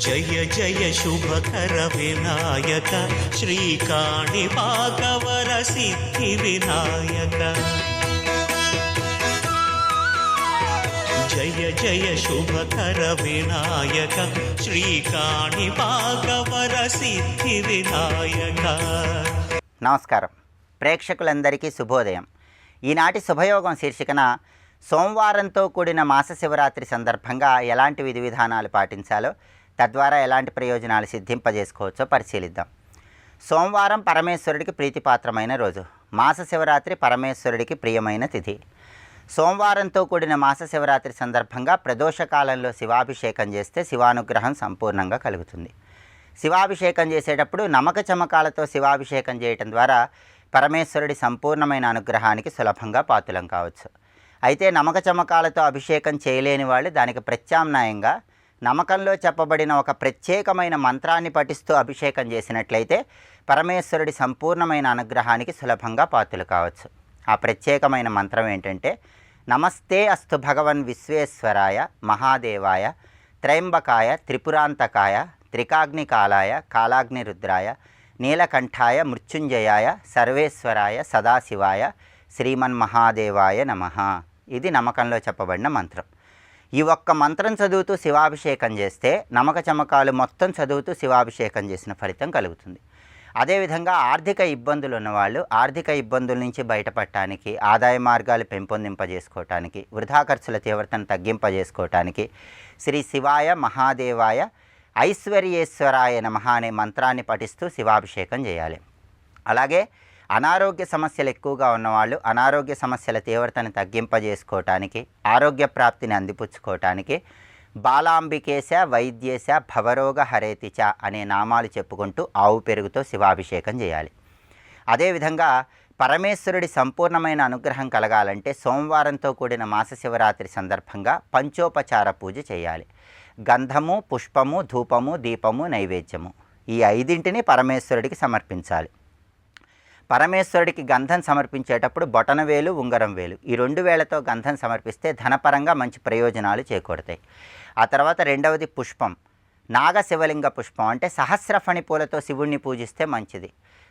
జయ జయ శుభకర వినాయక శ్రీకాణిపాకవర సిద్ధి వినాయక జయ జయ శుభకర వినాయక శ్రీకాణిపాకవర సిద్ధి వినాయక. నమస్కారం ప్రేక్షకులందరికీ శుభోదయం. ఈనాటి శుభయోగం శీర్షికన సోమవారంతో కూడిన మాస శివరాత్రి సందర్భంగా ఎలాంటి విధి విధానాలు పాటించాలో, తద్వారా ఎలాంటి ప్రయోజనాలు సిద్ధింపజేసుకోవచ్చో పరిశీలిద్దాం. సోమవారం పరమేశ్వరుడికి ప్రీతిపాత్రమైన రోజు. మాస శివరాత్రి పరమేశ్వరుడికి ప్రియమైన తిథి. సోమవారంతో కూడిన మాస శివరాత్రి సందర్భంగా ప్రదోషకాలంలో శివాభిషేకం చేస్తే శివానుగ్రహం సంపూర్ణంగా కలుగుతుంది. శివాభిషేకం చేసేటప్పుడు నమక చమకాలతో శివాభిషేకం చేయటం ద్వారా పరమేశ్వరుడి సంపూర్ణమైన అనుగ్రహానికి సులభంగా పాత్రులం కావచ్చు. అయితే నమక చమకాలతో అభిషేకం చేయలేని వాళ్ళు దానికి ప్రత్యామ్నాయంగా నమకంలో చెప్పబడిన ఒక ప్రత్యేకమైన మంత్రాన్ని పఠిస్తూ అభిషేకం చేసినట్లయితే పరమేశ్వరుడి సంపూర్ణమైన అనుగ్రహానికి సులభంగా పాత్రులు కావచ్చు. ఆ ప్రత్యేకమైన మంత్రం ఏంటంటే, నమస్తే అస్తు భగవన్ విశ్వేశ్వరాయ మహాదేవాయ త్రయంబకాయ త్రిపురాంతకాయ త్రికాగ్నికాలాయ కాలాగ్నిరుద్రాయ నీలకంఠాయ మృత్యుంజయాయ సర్వేశ్వరాయ సదాశివాయ శ్రీమన్మహాదేవాయ నమః. ఇది నమకంలో చెప్పబడిన మంత్రం. ఈ ఒక్క మంత్రం చదువుతూ శివాభిషేకం చేస్తే నమక చమకాలు మొత్తం చదువుతూ శివాభిషేకం చేసిన ఫలితం కలుగుతుంది. అదేవిధంగా ఆర్థిక ఇబ్బందులు ఉన్నవాళ్ళు ఆర్థిక ఇబ్బందుల నుంచి బయటపడటానికి, ఆదాయ మార్గాలు పెంపొందింపజేసుకోవటానికి, వృధా ఖర్చుల తీవ్రతను తగ్గింపజేసుకోవటానికి శ్రీ శివాయ మహాదేవాయ ఐశ్వర్యేశ్వరాయ నమః అనే మంత్రాన్ని పఠిస్తూ శివాభిషేకం చేయాలి. అలాగే అనారోగ్య సమస్యలు ఎక్కువగా ఉన్నవాళ్ళు అనారోగ్య సమస్యల తీవ్రతను తగ్గింపజేసుకోవటానికి, ఆరోగ్య ప్రాప్తిని అందిపుచ్చుకోవటానికి బాలాంబికేశ వైద్యేశ భవరోగ హరేతిచ అనే నామాలు చెప్పుకుంటూ ఆవు పెరుగుతో శివాభిషేకం చేయాలి. అదేవిధంగా పరమేశ్వరుడి సంపూర్ణమైన అనుగ్రహం కలగాలంటే సోమవారంతో కూడిన మాస శివరాత్రి సందర్భంగా పంచోపచార పూజ చేయాలి. గంధము, పుష్పము, ధూపము, దీపము, నైవేద్యము ఈ 5 పరమేశ్వరుడికి సమర్పించాలి. పరమేశ్వరుడికి గంధం సమర్పించేటప్పుడు బొటనవేలు, ఉంగరం వేలు ఈ 2 వేలతో గంధం సమర్పిస్తే ధనపరంగా మంచి ప్రయోజనాలు చేకూడతాయి. ఆ తర్వాత రెండవది పుష్పం. నాగశివలింగ పుష్పం అంటే సహస్రఫణి పూలతో శివుణ్ణి పూజిస్తే మంచిది.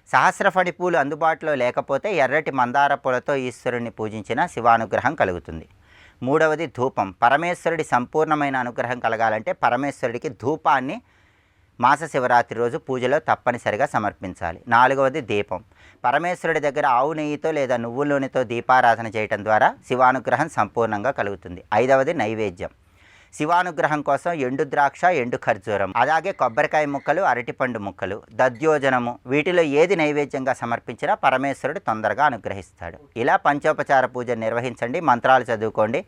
సహస్రఫణి పూలు అందుబాటులో లేకపోతే ఎర్రటి మందార పూలతో ఈశ్వరుణ్ణి పూజించిన శివానుగ్రహం కలుగుతుంది. మూడవది ధూపం. పరమేశ్వరుడి సంపూర్ణమైన అనుగ్రహం కలగాలంటే పరమేశ్వరుడికి ధూపాన్ని మాస శివరాత్రి రోజు పూజలో తప్పనిసరిగా సమర్పించాలి. నాలుగవది దీపం. పరమేశ్వరుడి దగ్గర ఆవు నెయ్యితో లేదా నువ్వుల నూనెతో దీపారాధన చేయటం ద్వారా శివానుగ్రహం సంపూర్ణంగా కలుగుతుంది. ఐదవది నైవేద్యం. శివానుగ్రహం కోసం ఎండు ద్రాక్ష, ఎండు ఖర్జూరం, అలాగే కొబ్బరికాయ ముక్కలు, అరటిపండు ముక్కలు, దద్యోజనము వీటిలో ఏది నైవేద్యంగా సమర్పించినా పరమేశ్వరుడు తొందరగా అనుగ్రహిస్తాడు. ఇలా పంచోపచార పూజ నిర్వహించండి, మంత్రాలు చదువుకోండి.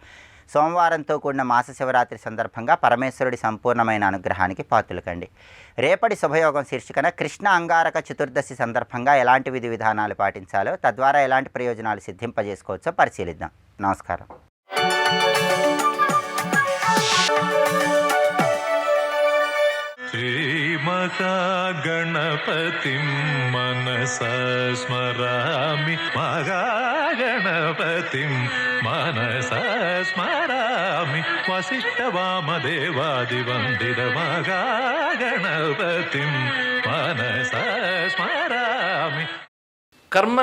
సోమవారంతో కూడిన మాస శివరాత్రి సందర్భంగా పరమేశ్వరుడి సంపూర్ణమైన అనుగ్రహానికి పాత్రులు కండి. రేపటి శుభయోగం శీర్షికన కృష్ణ అంగారక చతుర్దశి సందర్భంగా ఎలాంటి విధి విధానాలు పాటించాలో, తద్వారా ఎలాంటి ప్రయోజనాలు సిద్ధింపజేసుకోవచ్చో పరిశీలిద్దాం. నమస్కారం. గణపతిం మనసా స్మరామి మహాగణపతిం మనసా స్మరామి వసిష్ఠవామదేవాదివందిత మహాగణపతిం మనసా స్మరామి. కర్మ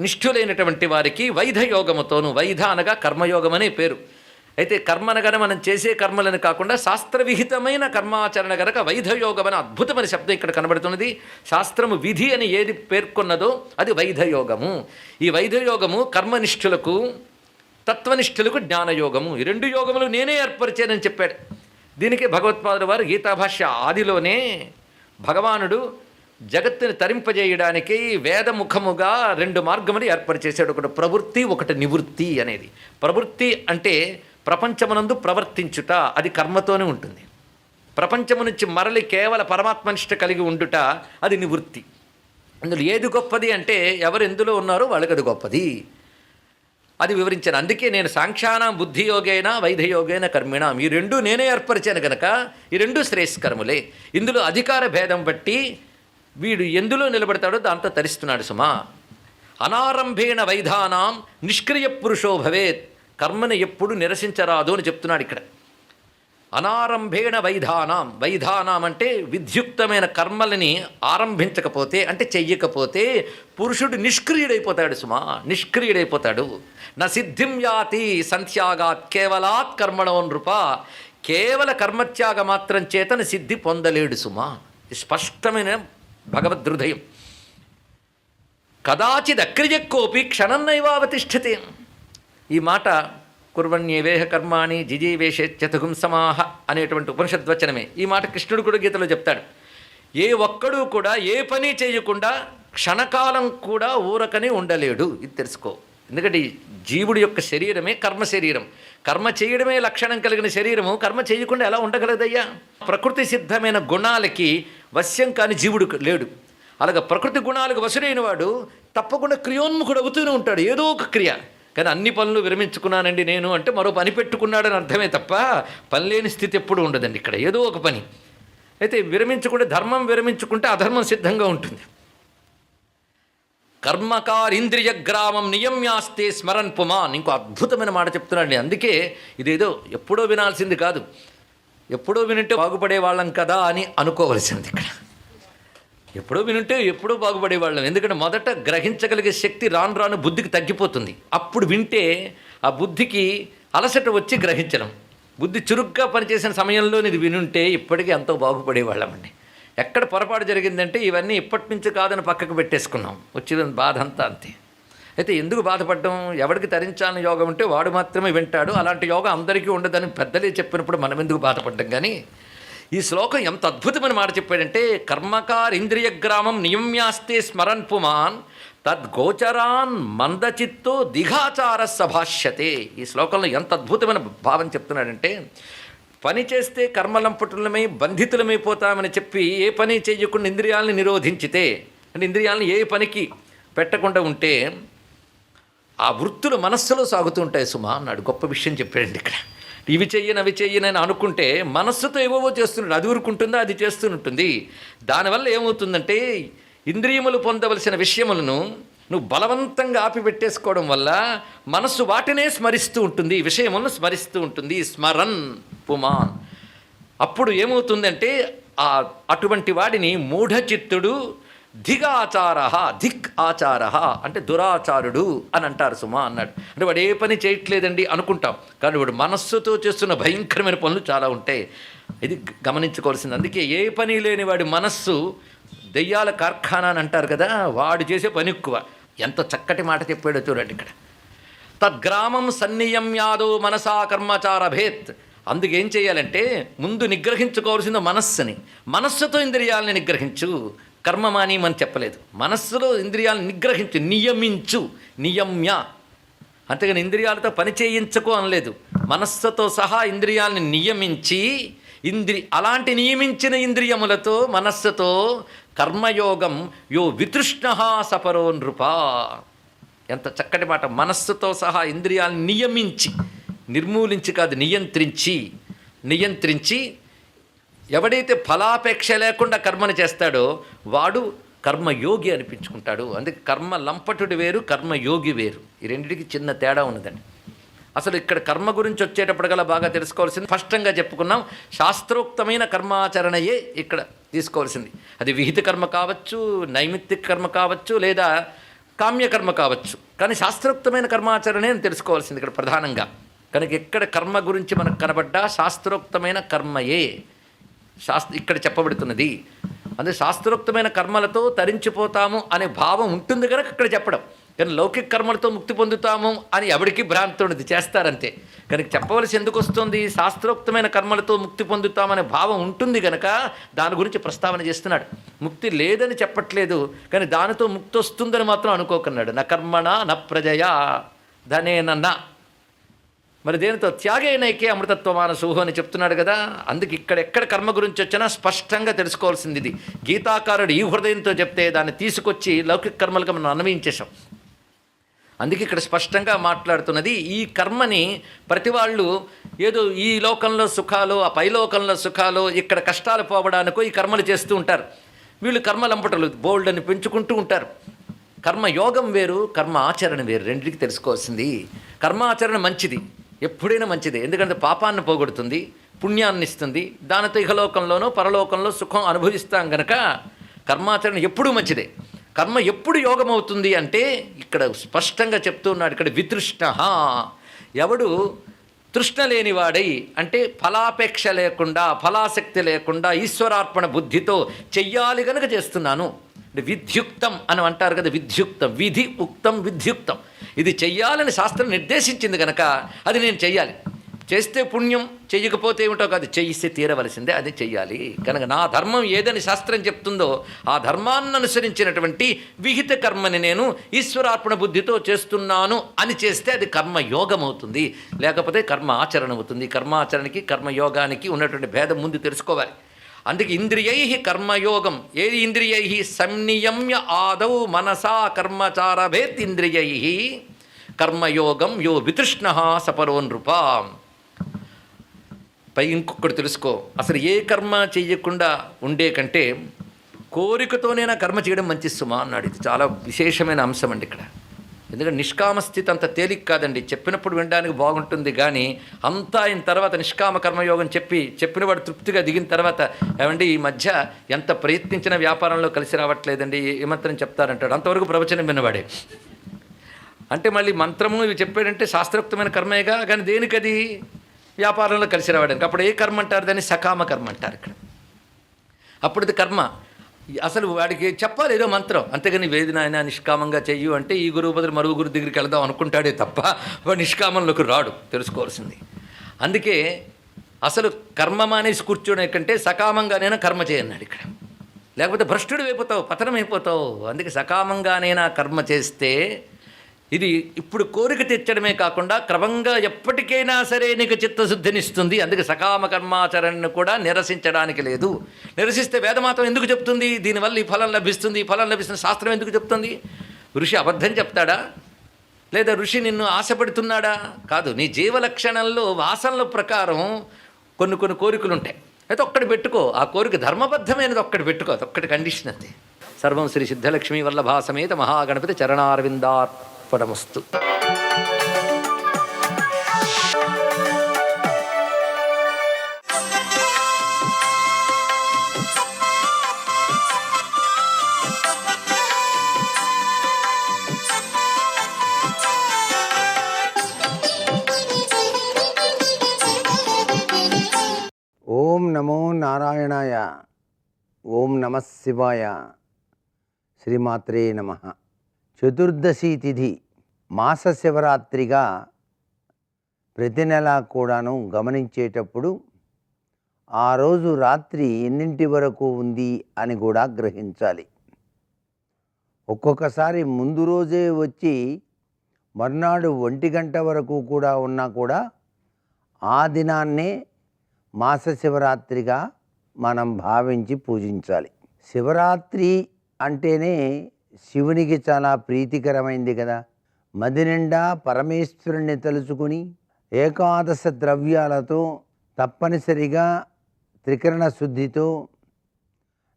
నిష్ఠులైనటువంటి వారికి వైధయోగముతోను, వైధ అనగా కర్మయోగమనే పేరు. అయితే కర్మ అనగానే మనం చేసే కర్మలను కాకుండా శాస్త్రవిహితమైన కర్మాచరణ గనక వైధయోగం అనే అద్భుతమైన శబ్దం ఇక్కడ కనబడుతున్నది. శాస్త్రము విధి అని ఏది పేర్కొన్నదో అది వైధయోగము. ఈ వైధయోగము కర్మనిష్ఠులకు, తత్వనిష్ఠులకు జ్ఞానయోగము, ఈ 2 యోగములు నేనే ఏర్పరిచానని చెప్పాడు. దీనికి భగవత్పాదుల వారు గీతాభాష్య ఆదిలోనే భగవానుడు జగత్తుని తరింపజేయడానికి వేదముఖముగా 2 మార్గములు ఏర్పరిచేశాడు. ఒకటి ప్రవృత్తి, ఒకటి నివృత్తి అనేది. ప్రవృత్తి అంటే ప్రపంచమునందు ప్రవర్తించుట, అది కర్మతోనే ఉంటుంది. ప్రపంచము నుంచి మరలి కేవల పరమాత్మనిష్ట కలిగి ఉండుట, అది నివృత్తి. అందులో ఏది గొప్పది అంటే ఎవరు ఎందులో ఉన్నారో వాళ్ళకి అది గొప్పది, అది వివరించాను. అందుకే నేను సాంఖ్యానాం బుద్ధియోగైన వైధయోగైన కర్మిణాం ఈ 2 నేనే ఏర్పరిచాను కనుక ఈ 2 శ్రేయస్కరములే. ఇందులో అధికార భేదం బట్టి వీడు ఎందులో నిలబడతాడో దాంతో తరిస్తున్నాడు సుమా. అనారంభేణ వైధానాం నిష్క్రియ పురుషో భవేత్. కర్మను ఎప్పుడు నిరసించరాదు అని చెప్తున్నాడు ఇక్కడ. అనారంభేణ వైధానాం. వైధానాం అంటే విధ్యుక్తమైన కర్మలని ఆరంభించకపోతే, అంటే చెయ్యకపోతే పురుషుడు నిష్క్రియుడైపోతాడు సుమా, నిష్క్రియుడైపోతాడు. నా సిద్ధిం యాతి సంత్యాగాత్ కేవలాత్ కర్మణో నృప. కేవల కర్మత్యాగ మాత్రం చేతన సిద్ధి పొందలేడు సుమా. స్పష్టమైన భగవదృదయం. కదాచిద్ అక్రియక్కోపి క్షణన్నైవావతిష్ఠతే. ఈ మాట కుర్వణ్యేవేహ కర్మాణి జిజీవేషేత్యతగుం సమాహ అనేటువంటి ఉపనిషద్వచనమే. ఈ మాట కృష్ణుడు కూడా గీతలో చెప్తాడు. ఏ ఒక్కడూ కూడా ఏ పని చేయకుండా క్షణకాలం కూడా ఊరకనే ఉండలేడు. ఇది తెలుసుకో. ఎందుకంటే జీవుడి యొక్క శరీరమే కర్మ శరీరం. కర్మ చేయడమే లక్షణం కలిగిన శరీరము కర్మ చేయకుండా ఎలా ఉండగలదయ్యా? ప్రకృతి సిద్ధమైన గుణాలకి వశ్యం కాని జీవుడు లేడు. అలాగే ప్రకృతి గుణాలకు వశుడైన వాడు తప్పకుండా క్రియోన్ముఖుడు అవుతూనే ఉంటాడు, ఏదో ఒక క్రియ. కానీ అన్ని పనులు విరమించుకున్నానండి నేను అంటే మరో పని పెట్టుకున్నాడని అర్థమే తప్ప పని లేని స్థితి ఎప్పుడు ఉండదండి. ఇక్కడ ఏదో ఒక పని అయితే విరమించుకుంటే, ధర్మం విరమించుకుంటే అధర్మం సిద్ధంగా ఉంటుంది. కర్మకారింద్రియ గ్రామం నియమ్యాస్తే స్మరన్ పుమాన్. ఇంకో అద్భుతమైన మాట చెప్తున్నాడు. అందుకే ఇదేదో ఎప్పుడో వినాల్సింది కాదు, ఎప్పుడో వినుంటే బాగుపడే వాళ్ళం కదా అని అనుకోవలసింది. ఇక్కడ ఎప్పుడో వినుంటే ఎప్పుడో బాగుపడేవాళ్ళం. ఎందుకంటే మొదట గ్రహించగలిగే శక్తి రాను రాను బుద్ధికి తగ్గిపోతుంది. అప్పుడు వింటే ఆ బుద్ధికి అలసట వచ్చి గ్రహించడం. బుద్ధి చురుగ్గా పనిచేసిన సమయంలో ఇది వినుంటే ఇప్పటికీ ఎంతో బాగుపడేవాళ్ళమండి. ఎక్కడ పొరపాటు జరిగిందంటే ఇవన్నీ ఇప్పటి నుంచి కాదని పక్కకు పెట్టేసుకున్నాం. వచ్చిన బాధ అంతా అంతే. అయితే ఎందుకు బాధపడడం? ఎవరికి తరించాలని యోగం ఉంటే వాడు మాత్రమే వింటాడు. అలాంటి యోగం అందరికీ ఉండదని పెద్దలే చెప్పినప్పుడు మనం ఎందుకు బాధపడ్డం? కానీ ఈ శ్లోకం ఎంత అద్భుతమైన మాట చెప్పాడంటే, కర్మకారింద్రియ గ్రామం నియమ్యాస్తే స్మరన్ పుమాన్ తద్గోచరాన్ మందచిత్తో దిఘాచార సభాష్యతే. ఈ శ్లోకంలో ఎంత అద్భుతమైన భావం చెప్తున్నాడంటే, పని చేస్తే కర్మలంపటులమై బంధితులమైపోతామని చెప్పి ఏ పని చేయకుండా ఇంద్రియాలని నిరోధించితే, అంటే ఇంద్రియాలను ఏ పనికి పెట్టకుండా ఉంటే ఆ వృత్తులు మనస్సులో సాగుతూ ఉంటాయి సుమా అన్నాడు. గొప్ప విషయం చెప్పాడండి ఇక్కడ. ఇవి చెయ్యను అవి చెయ్యను అని అనుకుంటే మనస్సుతో ఏవోవో చేస్తున్నాడు. అది ఊరుకుంటుందా, అది చేస్తూంటుంది. దానివల్ల ఏమవుతుందంటే ఇంద్రియములు పొందవలసిన విషయములను నువ్వు బలవంతంగా ఆపిపెట్టేసుకోవడం వల్ల మనస్సు వాటినే స్మరిస్తూ ఉంటుంది, విషయములను స్మరిస్తూ ఉంటుంది. స్మరన్ పుమాన్. అప్పుడు ఏమవుతుందంటే అటువంటి వాడిని మూఢచిత్తుడు ధిగాచార, ధిక్ ఆచార అంటే దురాచారుడు అని అంటారు సుమా అన్నాడు. అంటే వాడు ఏ పని చేయట్లేదండి అనుకుంటాం, కానీ వాడు మనస్సుతో చేస్తున్న భయంకరమైన పనులు చాలా ఉంటాయి. ఇది గమనించుకోవాల్సింది. అందుకే ఏ పని లేని వాడి మనస్సు దెయ్యాల కార్ఖానా అని అంటారు కదా, వాడు చేసే పని ఎక్కువ. ఎంత చక్కటి మాట చెప్పాడో చూడండి ఇక్కడ. తద్గ్రామం సన్నియమ్యాదో మనసా కర్మచార భేత్. అందుకేం చేయాలంటే ముందు నిగ్రహించుకోవాల్సింది మనస్సుని. మనస్సుతో ఇంద్రియాలని నిగ్రహించు, కర్మమానీయమని చెప్పలేదు. మనస్సులో ఇంద్రియాలను నిగ్రహించు, నియమించు. నియమ్య అంతేగాని ఇంద్రియాలతో పని చేయించకు అనలేదు. మనస్సుతో సహా ఇంద్రియాలని నియమించి అలాంటి నియమించిన ఇంద్రియములతో మనస్సుతో కర్మయోగం యో వితృష్ణ సపరో నృప. ఎంత చక్కటి మాట. మనస్సుతో సహా ఇంద్రియాలను నియమించి, నిర్మూలించి కాదు, నియంత్రించి ఎవడైతే ఫలాపేక్ష లేకుండా కర్మను చేస్తాడో వాడు కర్మయోగి అనిపించుకుంటాడు. అందుకే కర్మ లంపటుడు వేరు, కర్మయోగి వేరు. ఈ రెండింటికి చిన్న తేడా ఉన్నదండి. అసలు ఇక్కడ కర్మ గురించి వచ్చేటప్పటికల్లా బాగా తెలుసుకోవాల్సింది, స్పష్టంగా చెప్పుకున్నాం, శాస్త్రోక్తమైన కర్మాచరణయే ఇక్కడ తీసుకోవాల్సింది. అది విహిత కర్మ కావచ్చు, నైమిత్తిక కర్మ కావచ్చు, లేదా కామ్యకర్మ కావచ్చు. కానీ శాస్త్రోక్తమైన కర్మాచరణే అని తెలుసుకోవాల్సింది ఇక్కడ ప్రధానంగా. కనుక ఎక్కడ కర్మ గురించి మనకు కనబడ్డా శాస్త్రోక్తమైన కర్మయే ఇక్కడ చెప్పబడుతున్నది. అందుకే శాస్త్రోక్తమైన కర్మలతో తరించిపోతాము అనే భావం ఉంటుంది కనుక ఇక్కడ చెప్పడం. కానీ లౌకిక కర్మలతో ముక్తి పొందుతాము అని ఎవరికి భ్రాంతి ఉండదు, చేస్తారంతే. కనుక చెప్పవలసి ఎందుకు వస్తుంది? శాస్త్రోక్తమైన కర్మలతో ముక్తి పొందుతామనే భావం ఉంటుంది కనుక దాని గురించి ప్రస్తావన చేస్తున్నాడు. ముక్తి లేదని చెప్పట్లేదు, కానీ దానితో ముక్తి వస్తుందని మాత్రం అనుకోకున్నాడు. న కర్మణ న ప్రజయా ధనేన. మరి దేనితో? త్యాగేనైకే అమృతత్వమానసూహు అని చెప్తున్నాడు కదా. అందుకే ఎక్కడ కర్మ గురించి వచ్చినా స్పష్టంగా తెలుసుకోవాల్సింది ఇది. గీతాకారుడు ఈ హృదయంతో చెప్తే దాన్ని తీసుకొచ్చి లౌకిక కర్మలకు మనం అన్వయించేశాం. అందుకే ఇక్కడ స్పష్టంగా మాట్లాడుతున్నది. ఈ కర్మని ప్రతి వాళ్ళు ఏదో ఈ లోకంలో సుఖాలు, ఆ పైలోకంలో సుఖాలు, ఇక్కడ కష్టాలు పోవడానికో ఈ కర్మలు చేస్తూ ఉంటారు. వీళ్ళు కర్మలంపటలు బోల్డ్ అని పెంచుకుంటూ ఉంటారు. కర్మయోగం వేరు, కర్మ ఆచరణ వేరు. రెండింటికి తెలుసుకోవాల్సింది. కర్మాచరణ మంచిది, ఎప్పుడైనా మంచిదే. ఎందుకంటే పాపాన్ని పోగొడుతుంది, పుణ్యాన్ని ఇస్తుంది. దానితో ఇహలోకంలోనో పరలోకంలో సుఖం అనుభవిస్తాం గనక కర్మాచరణ ఎప్పుడూ మంచిదే. కర్మ ఎప్పుడు యోగం అవుతుంది అంటే ఇక్కడ స్పష్టంగా చెప్తున్నాడు. ఇక్కడ వితృష్ణ, ఎవడు తృష్ణ లేనివాడై అంటే ఫలాపేక్ష లేకుండా ఫలాసక్తి లేకుండా ఈశ్వరార్పణ బుద్ధితో చెయ్యాలి గనక చేస్తున్నాను. విధ్యుక్తం అని అంటారు కదా, విధ్యుక్తం, విధి ఉక్తం విధ్యుక్తం. ఇది చెయ్యాలని శాస్త్రం నిర్దేశించింది కనుక అది నేను చెయ్యాలి. చేస్తే పుణ్యం, చెయ్యకపోతే ఏమిటో కాదు, చేయిస్తే తీరవలసిందే, అది చెయ్యాలి. కనుక నా ధర్మం ఏదని శాస్త్రం చెప్తుందో ఆ ధర్మాన్ని అనుసరించినటువంటి విహిత కర్మని నేను ఈశ్వరార్పణ బుద్ధితో చేస్తున్నాను అని చేస్తే అది కర్మయోగం అవుతుంది. లేకపోతే కర్మ ఆచరణ అవుతుంది. కర్మాచరణకి కర్మయోగానికి ఉన్నటువంటి భేదం ముందు తెలుసుకోవాలి. అందుకే ఇంద్రియై కర్మయోగం. ఏది ఇంద్రియై? సంనియమ్య ఆదౌ మనసా కర్మచారభేత్ ఇంద్రియై కర్మయోగం యో వితృష్ణ సపరో నృపా. పై ఇంకొకటి తెలుసుకో, అసలు ఏ కర్మ చెయ్యకుండా ఉండే కంటే కోరికతోనైనా కర్మ చేయడం మంచి సుమా అన్నాడు. ఇది చాలా విశేషమైన అంశం అండి ఇక్కడ. ఎందుకంటే నిష్కామస్థితి అంత తేలిక కాదండి. చెప్పినప్పుడు వినడానికి బాగుంటుంది కానీ అంతా అయిన తర్వాత నిష్కామ కర్మయోగం చెప్పిన వాడు తృప్తిగా దిగిన తర్వాత, ఏమండి ఈ మధ్య ఎంత ప్రయత్నించిన వ్యాపారంలో కలిసి రావట్లేదండి, ఏమంత్రం చెప్తారంటాడు. అంతవరకు ప్రవచనం విన్నవాడే. అంటే మళ్ళీ మంత్రము ఇవి చెప్పాడంటే శాస్త్రోక్తమైన కర్మేగా, కానీ దేనికది? వ్యాపారంలో కలిసి రావడానికి. అప్పుడు ఏ కర్మ అంటారు? దాన్ని సకామ కర్మ అంటారు ఇక్కడ. అప్పుడు ఇది కర్మ. అసలు వాడికి చెప్పాలి ఏదో మంత్రం, అంతేగాని వేదినాయన నిష్కామంగా చెయ్యు అంటే ఈ గురువు బదులు మరువు గురు దగ్గరికి వెళ్దాం అనుకుంటాడే తప్ప వాడు నిష్కామంలోకి రాడు, తెలుసుకోవాల్సింది. అందుకే అసలు కర్మ మానేసి కూర్చోనే కంటే సకామంగానైనా కర్మ చేయన్నాడు ఇక్కడ. లేకపోతే భ్రష్టుడు అయిపోతావు, పతనం అయిపోతావు. అందుకే సకామంగానైనా కర్మ చేస్తే ఇది ఇప్పుడు కోరిక తెచ్చడమే కాకుండా క్రమంగా ఎప్పటికైనా సరే నీకు చిత్తశుద్ధినిస్తుంది. అందుకే సకామ కర్మాచరణను కూడా నిరసించడానికి లేదు. నిరసిస్తే వేదమాతం ఎందుకు చెప్తుంది? దీనివల్ల ఈ ఫలం లభిస్తుంది, ఈ ఫలం లభిస్తుంది. శాస్త్రం ఎందుకు చెప్తుంది? ఋషి అబద్ధం చెప్తాడా? లేదా ఋషి నిన్ను ఆశపడుతున్నాడా? కాదు. నీ జీవలక్షణంలో వాసనల ప్రకారం కొన్ని కోరికలు ఉంటాయి. అయితే ఒక్కటి పెట్టుకో, ఆ కోరిక ధర్మబద్ధమైనది ఒక్కటి పెట్టుకో, అదొక్కటి కండిషన్ అంతే. సర్వం శ్రీ సిద్ధలక్ష్మీ వల్లభా సమేత మహాగణపతి చరణారవిందార్పణమస్తు. ఓం నమో నారాయణాయ. ఓం నమః శివాయ. శ్రీమాత్రే నమః. చతుర్దశి తిథి మాస శివరాత్రిగా ప్రతి నెలా కూడాను గమనించేటప్పుడు ఆ రోజు రాత్రి ఎన్నింటి వరకు ఉంది అని కూడా గ్రహించాలి. ఒక్కొక్కసారి ముందు రోజే వచ్చి మర్నాడు 1 గంట వరకు కూడా ఉన్నా కూడా ఆ దినాన్నే మాస శివరాత్రిగా మనం భావించి పూజించాలి. శివరాత్రి అంటేనే శివునికి చాలా ప్రీతికరమైంది కదా. మది నిండా పరమేశ్వరుణ్ణి తలుచుకుని ఏకాదశ ద్రవ్యాలతో తప్పనిసరిగా త్రికరణ శుద్ధితో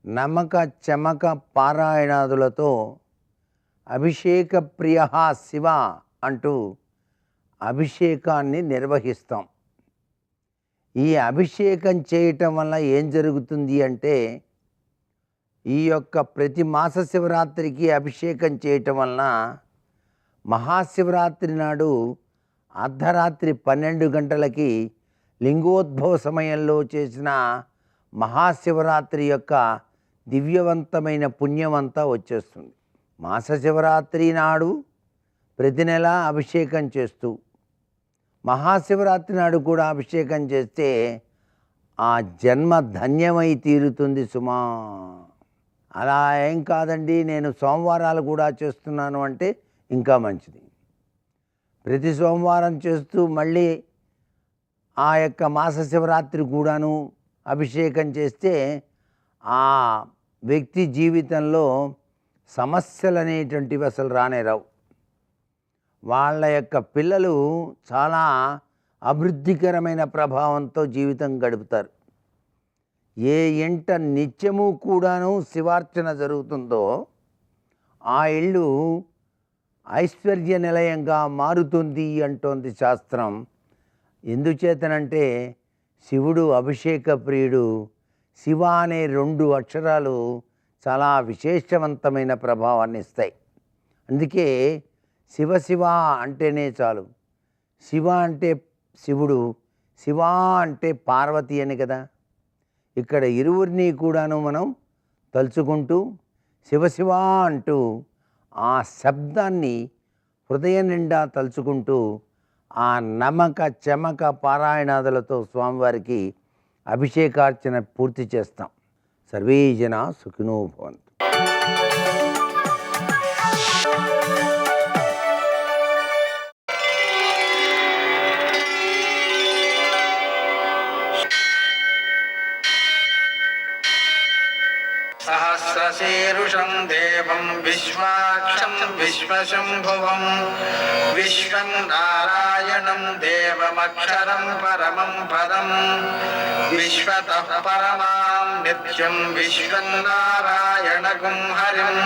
నమక చమక పారాయణాదులతో అభిషేక ప్రియ శివ అంటూ అభిషేకాన్ని నిర్వహిస్తాం. ఈ అభిషేకం చేయటం వల్ల ఏం జరుగుతుంది అంటే ఈ యొక్క ప్రతి మాస శివరాత్రికి అభిషేకం చేయటం వలన మహాశివరాత్రి నాడు అర్ధరాత్రి 12 గంటలకి లింగోద్భవ సమయంలో చేసిన మహాశివరాత్రి యొక్క దివ్యవంతమైన పుణ్యమంతా వచ్చేస్తుంది. మాస శివరాత్రి నాడు ప్రతి నెల అభిషేకం చేస్తూ మహాశివరాత్రి నాడు కూడా అభిషేకం చేస్తే ఆ జన్మ ధన్యమై తీరుతుంది సుమా. అలా ఏం కాదండి, నేను సోమవారాలు కూడా చేస్తున్నాను అంటే ఇంకా మంచిది. ప్రతి సోమవారం చేస్తూ మళ్ళీ ఆ యొక్క మాస శివరాత్రి కూడాను అభిషేకం చేస్తే ఆ వ్యక్తి జీవితంలో సమస్యలు అనేటువంటివి అసలు రానే రావు. వాళ్ళ యొక్క పిల్లలు చాలా అభివృద్ధికరమైన ప్రభావంతో జీవితం గడుపుతారు. ఏ ఇంట నిత్యము కూడాను శివార్చన జరుగుతుందో ఆ ఇల్లు ఐశ్వర్య నిలయంగా మారుతుంది అంటోంది శాస్త్రం. ఎందుచేతనంటే శివుడు అభిషేక ప్రియుడు. శివ అనే 2 అక్షరాలు చాలా విశేషవంతమైన ప్రభావాన్ని ఇస్తాయి. అందుకే శివ శివ అంటేనే చాలు. శివ అంటే శివుడు, శివ అంటే పార్వతి అని కదా. ఇక్కడ ఇరువురిని కూడాను మనం తలుచుకుంటూ శివ శివ అంటూ ఆ శబ్దాన్ని హృదయం నిండా తలుచుకుంటూ ఆ నమక చమక పారాయణాదులతో స్వామివారికి అభిషేకార్చన పూర్తి చేస్తాం. సర్వే జనా సుఖినో భవంతు. सहस्रशीर्षं देवं विश्वाक्षं विश्वशम्भुवं विश्वं नारायणं देवमक्षरं परमं पदं विश्वतः परमां नित्यं विश्वं नारायणगुं हरिं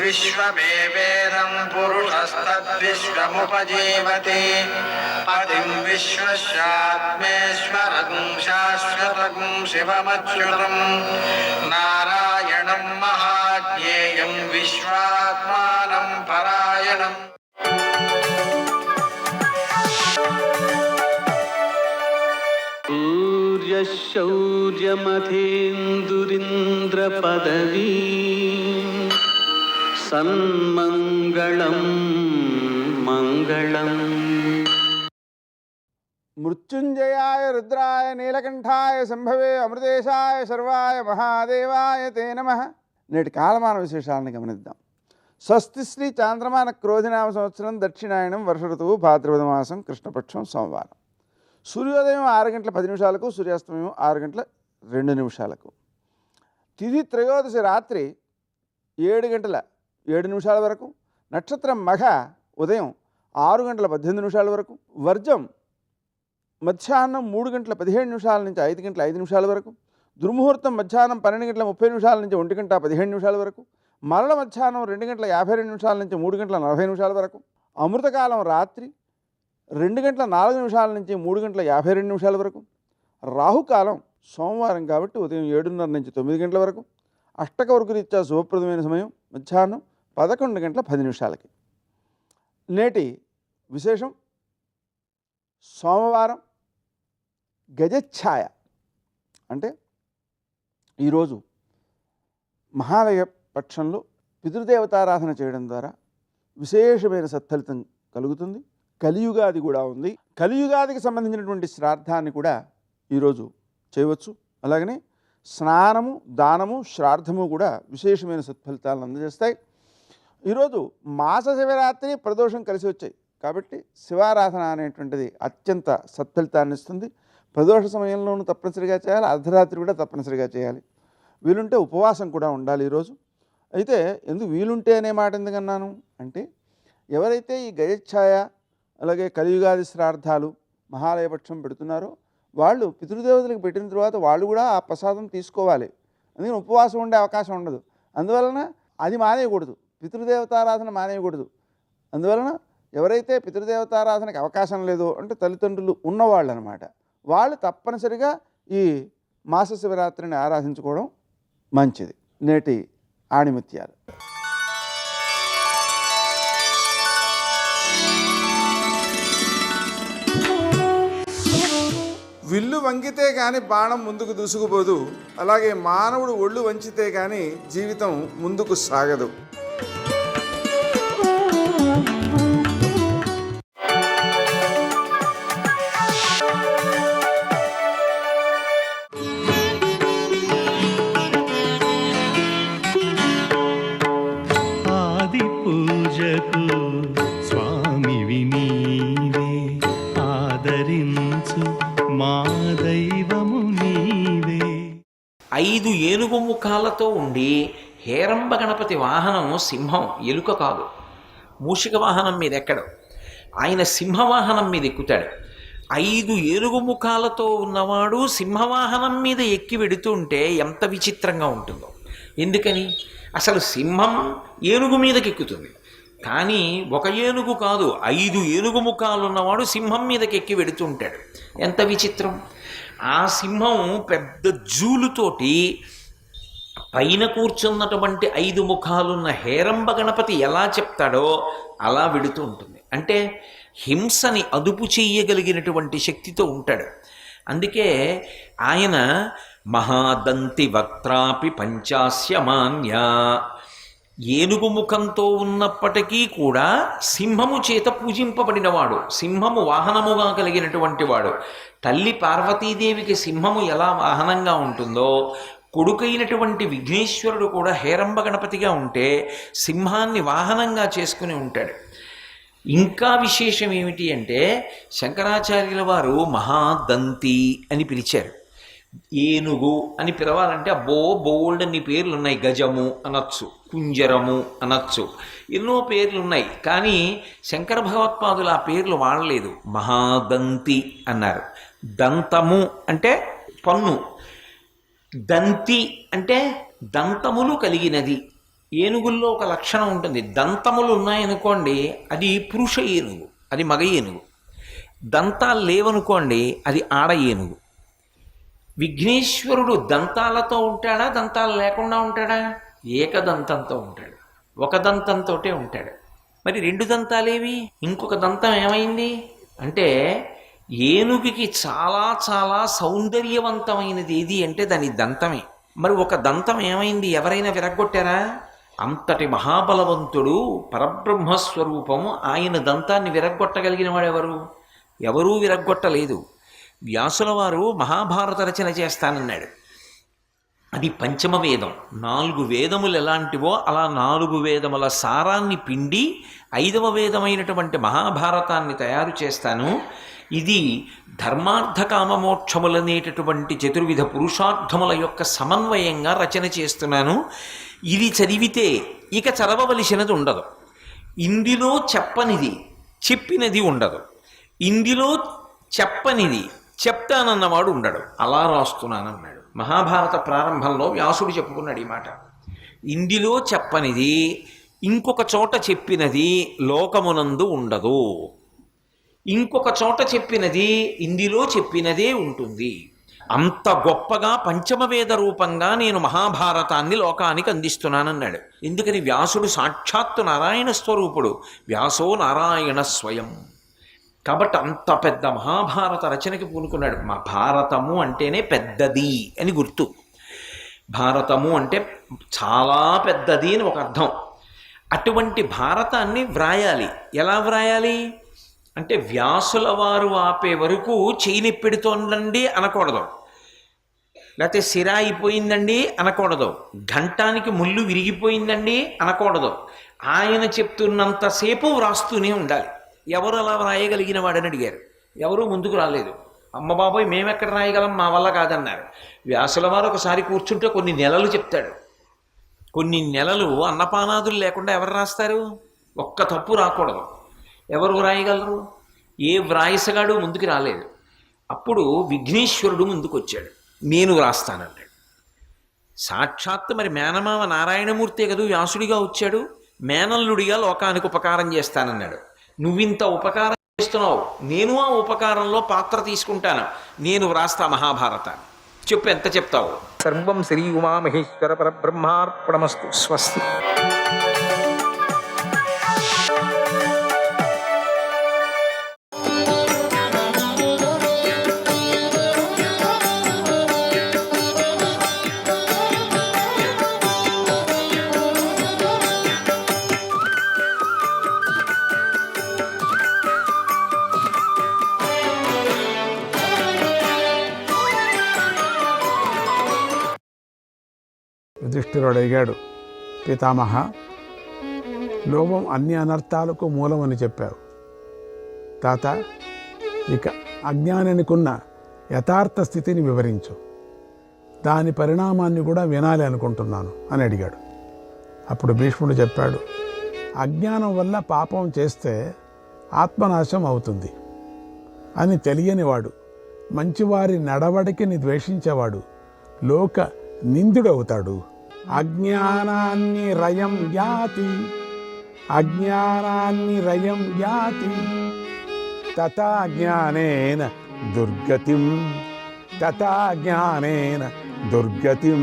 विश्वमेवेदं पुरुषस्तद्विश्वमुपजीवति पतिं विश्वस्यात्मेश्वरगुं शाश्वतगुं शिवमच्युतं नारायणं महाज्ञेयं विश्वात्मानं परायणम्. सूर्यशौर्यमथेन्दुरिन्द्रपदवी सन्मङ्गलं मङ्गलम्. మృత్యుంజయాయ రుద్రాయ నీలకంఠాయ సంభవే అమృతేశాయ శర్వాయ మహాదేవాయ తే నమః. నేటి కాలమాన విశేషాలను గమనిద్దాం. స్వస్తి శ్రీ చాంద్రమాన క్రోధినామ సంవత్సరం దక్షిణాయనం వర్ష ఋతువు భాద్రపద మాసం కృష్ణపక్షం సోమవారం. సూర్యోదయం 6 గంటల 10 నిమిషాలకు, సూర్యాస్తమయం 6 గంటల 2 నిమిషాలకు. తిథి త్రయోదశి రాత్రి 7 గంటల 7 నిమిషాల వరకు. నక్షత్రం మఘ ఉదయం 6 గంటల 18 నిమిషాల వరకు. వర్జం మధ్యాహ్నం 3 గంటల 17 నిమిషాల నుంచి 5 గంటల 5 నిమిషాల వరకు. దుర్ముహూర్తం మధ్యాహ్నం 12 గంటల 30 నిమిషాల నుంచి 1 గంట 15 నిమిషాల వరకు. మరల మధ్యాహ్నం 2 గంటల 52 నిమిషాల నుంచి 3 గంటల 40 నిమిషాల వరకు. అమృతకాలం రాత్రి 2 గంటల 4 నిమిషాల నుంచి 3 గంటల 52 నిమిషాల వరకు. రాహుకాలం సోమవారం కాబట్టి ఉదయం 7:30 నుంచి 9 గంటల వరకు. అష్టకవర్గ రీత్యా శుభప్రదమైన సమయం మధ్యాహ్నం 11 గంటల 10 నిమిషాలకి. నేటి విశేషం సోమవారం గజఛాయ అంటే ఈరోజు మహాలయ పక్షంలో పితృదేవతారాధన చేయడం ద్వారా విశేషమైన సత్ఫలితం కలుగుతుంది. కలియుగాది కూడా ఉంది. కలియుగాదికి సంబంధించినటువంటి శ్రాద్ధాన్ని కూడా ఈరోజు చేయవచ్చు. అలాగనే స్నానము, దానము, శ్రాద్ధము కూడా విశేషమైన సత్ఫలితాలను అందజేస్తాయి. ఈరోజు మాస శివరాత్రి ప్రదోషం కలిసి వచ్చాయి కాబట్టి శివారాధన అనేటువంటిది అత్యంత సత్ఫలితాన్ని ఇస్తుంది. ప్రదోష సమయంలోనూ తప్పనిసరిగా చేయాలి, అర్ధరాత్రి కూడా తప్పనిసరిగా చేయాలి. వీలుంటే ఉపవాసం కూడా ఉండాలి ఈరోజు. అయితే ఎందుకు వీలుంటే అనే మాట ఎందుకన్నాను అంటే, ఎవరైతే ఈ గజఛాయ అలాగే కలియుగాది శ్రార్థాలు మహాలయపక్షం పెడుతున్నారో వాళ్ళు పితృదేవతలకు పెట్టిన తర్వాత వాళ్ళు కూడా ఆ ప్రసాదం తీసుకోవాలి. అందుకని ఉపవాసం ఉండే అవకాశం ఉండదు. అందువలన అది మానేయకూడదు, పితృదేవతారాధన మానేయకూడదు. అందువలన ఎవరైతే పితృదేవతారాధనకి అవకాశం లేదో అంటే తల్లిదండ్రులు ఉన్నవాళ్ళు అనమాట, వాళ్ళు తప్పనిసరిగా ఈ మాస శివరాత్రిని ఆరాధించుకోవడం మంచిది. నేటి ఆణిముత్యాలు. విల్లు వంగితే కానీ బాణం ముందుకు దూసుకుపోదు, అలాగే మానవుడు ఒళ్ళు వంచితే కానీ జీవితం ముందుకు సాగదు. ఆది పూజకు స్వామివి నీవే, ఆదరించు మా దైవము నీవే. 5 ఏనుగు ముఖాలతో ఉండి హేరంబ గణపతి వాహనం సింహం, ఎలుక కాదు. మూషిక వాహనం మీద ఎక్కడు, ఆయన సింహవాహనం మీద ఎక్కుతాడు. 5 ఏనుగు ముఖాలతో ఉన్నవాడు సింహవాహనం మీద ఎక్కి వెడుతుంటే ఎంత విచిత్రంగా ఉంటుందో. ఎందుకని? అసలు సింహం ఏనుగు మీదకి ఎక్కుతుంది, కానీ ఒక ఏనుగు కాదు, 5 ఏనుగు ముఖాలు ఉన్నవాడు సింహం మీదకి ఎక్కి వెడుతుంటాడు. ఎంత విచిత్రం! ఆ సింహం పెద్ద జూలుతోటి పైన కూర్చున్నటువంటి 5 ముఖాలున్న హేరంబ గణపతి ఎలా చెప్తాడో అలా వెడుతూ ఉంటుంది. అంటే హింసని అదుపు చెయ్యగలిగినటువంటి శక్తితో ఉంటాడు. అందుకే ఆయన మహాదంతి వక్త్రాపి పంచాస్యమాన్య, ఏనుగు ముఖంతో ఉన్నప్పటికీ కూడా సింహము చేత పూజింపబడినవాడు, సింహము వాహనముగా కలిగినటువంటి వాడు. తల్లి పార్వతీదేవికి సింహము ఎలా వాహనంగా ఉంటుందో కొడుకైనటువంటి విఘ్నేశ్వరుడు కూడా హేరంబ గణపతిగా ఉంటే సింహాన్ని వాహనంగా చేసుకుని ఉంటాడు. ఇంకా విశేషం ఏమిటి అంటే శంకరాచార్యుల వారు మహాదంతి అని పిలిచారు. ఏనుగు అని పిలవాలంటే అబ్బో బోల్డ్ అన్ని పేర్లు ఉన్నాయి. గజము అనొచ్చు, కుంజరము అనొచ్చు, ఎన్నో పేర్లు ఉన్నాయి. కానీ శంకర భగవత్పాదులు ఆ పేర్లు వాడలేదు, మహాదంతి అన్నారు. దంతము అంటే పన్ను, దంతి అంటే దంతములు కలిగినది. ఏనుగుల్లో ఒక లక్షణం ఉంటుంది, దంతములు ఉన్నాయనుకోండి అది పురుష ఏనుగు, అది మగ ఏనుగు. దంతాలు లేవనుకోండి అది ఆడ ఏనుగు. విఘ్నేశ్వరుడు దంతాలతో ఉంటాడా, దంతాలు లేకుండా ఉంటాడా? ఏకదంతంతో ఉంటాడు, ఒక దంతంతో ఉంటాడు. మరి 2 దంతాలేవి? ఇంకొక దంతం ఏమైంది అంటే ఏనుగుకి చాలా చాలా సౌందర్యవంతమైనది ఏది అంటే దాని దంతమే. మరి ఒక దంతం ఏమైంది? ఎవరైనా విరగ్గొట్టారా? అంతటి మహాబలవంతుడు పరబ్రహ్మస్వరూపము, ఆయన దంతాన్ని విరగ్గొట్టగలిగిన వాడెవరు? ఎవరూ విరగ్గొట్టలేదు. వ్యాసుల వారు మహాభారత రచన చేస్తానన్నాడు. అది పంచమ వేదం. 4 వేదములు ఎలాంటివో అలా 4 వేదముల సారాన్ని పిండి 5వ వేదమైనటువంటి మహాభారతాన్ని తయారు చేస్తాను. ఇది ధర్మార్థ కామమోక్షములనేటటువంటి చతుర్విధ పురుషార్థముల యొక్క సమన్వయంగా రచన చేస్తున్నాను. ఇది చదివితే ఇక చదవవలసినది ఉండదు. ఇందులో చెప్పనిది చెప్పినది ఉండదు, ఇందులో చెప్పనిది చెప్తానన్నవాడు ఉండడు. అలా రాస్తున్నానన్నాడు. మహాభారత ప్రారంభంలో వ్యాసుడు చెప్పుకున్నాడు ఈ మాట. ఇందులో చెప్పనిది ఇంకొక చోట చెప్పినది లోకమునందు ఉండదు, ఇంకొక చోట చెప్పినది ఇందులో చెప్పినదే ఉంటుంది. అంత గొప్పగా పంచమవేద రూపంగా నేను మహాభారతాన్ని లోకానికి అందిస్తున్నానన్నాడు. ఎందుకని? వ్యాసుడు సాక్షాత్తు నారాయణ స్వరూపుడు, వ్యాసో నారాయణ స్వయం. కాబట్టి అంత పెద్ద మహాభారత రచనకి పూనుకున్నాడు. మా భారతము అంటేనే పెద్దది అని గుర్తు. భారతము అంటే చాలా పెద్దది అని ఒక అర్థం. అటువంటి భారతాన్ని వ్రాయాలి. ఎలా వ్రాయాలి అంటే వ్యాసుల వారు ఆపే వరకు చేయి పెడుతోందండి అనకూడదు, లేకపోతే సిరా అయిపోయిందండి అనకూడదు, ఘంటానికి ముళ్ళు విరిగిపోయిందండి అనకూడదు. ఆయన చెప్తున్నంతసేపు వ్రాస్తూనే ఉండాలి. ఎవరు అలా వ్రాయగలిగిన వాడని అడిగారు. ఎవరూ ముందుకు రాలేదు. అమ్మ బాబోయ్ మేమెక్కడ రాయగలం, మా వల్ల కాదన్నారు. వ్యాసుల వారు ఒకసారి కూర్చుంటే కొన్ని నెలలు చెప్తాడు. కొన్ని నెలలు అన్నపానాదులు లేకుండా ఎవరు రాస్తారు? ఒక్క తప్పు రాకూడదు. ఎవరు వ్రాయగలరు? ఏ వ్రాయసగాడు ముందుకు రాలేదు. అప్పుడు విఘ్నేశ్వరుడు ముందుకు వచ్చాడు, నేను వ్రాస్తానన్నాడు. సాక్షాత్తు మరి మేనమామ నారాయణమూర్తే కదా వ్యాసుడిగా వచ్చాడు. మేనల్లుడిగా లోకానికి ఉపకారం చేస్తానన్నాడు. నువ్వింత ఉపకారం చేస్తున్నావు, నేను ఆ ఉపకారంలో పాత్ర తీసుకుంటాను, నేను వ్రాస్తా మహాభారతాన్ని. చెప్పు, ఎంత చెప్తావు? సర్వం శ్రీ ఉమామహేశ్వర పరబ్రహ్మార్పణమస్తు. స్వస్తి. యుధిష్ఠిరుడు అడిగాడు, పితామహ, లోభం అన్ని అనర్థాలకు మూలమని చెప్పావు. తాత, ఇక అజ్ఞానానికున్న యథార్థ స్థితిని వివరించు, దాని పరిణామాన్ని కూడా వినాలి అనుకుంటున్నాను అని అడిగాడు. అప్పుడు భీష్ముడు చెప్పాడు, అజ్ఞానం వల్ల పాపం చేస్తే ఆత్మనాశం అవుతుంది అని తెలియనివాడు, మంచివారి నడవడికని ద్వేషించేవాడు లోక నిందుడవుతాడు. అజ్ఞానాన్ని రయం యాతి, అజ్ఞానాన్ని రయం యాతి, తథా జ్ఞానేన దుర్గతిం తథా జ్ఞానేన దుర్గతిం.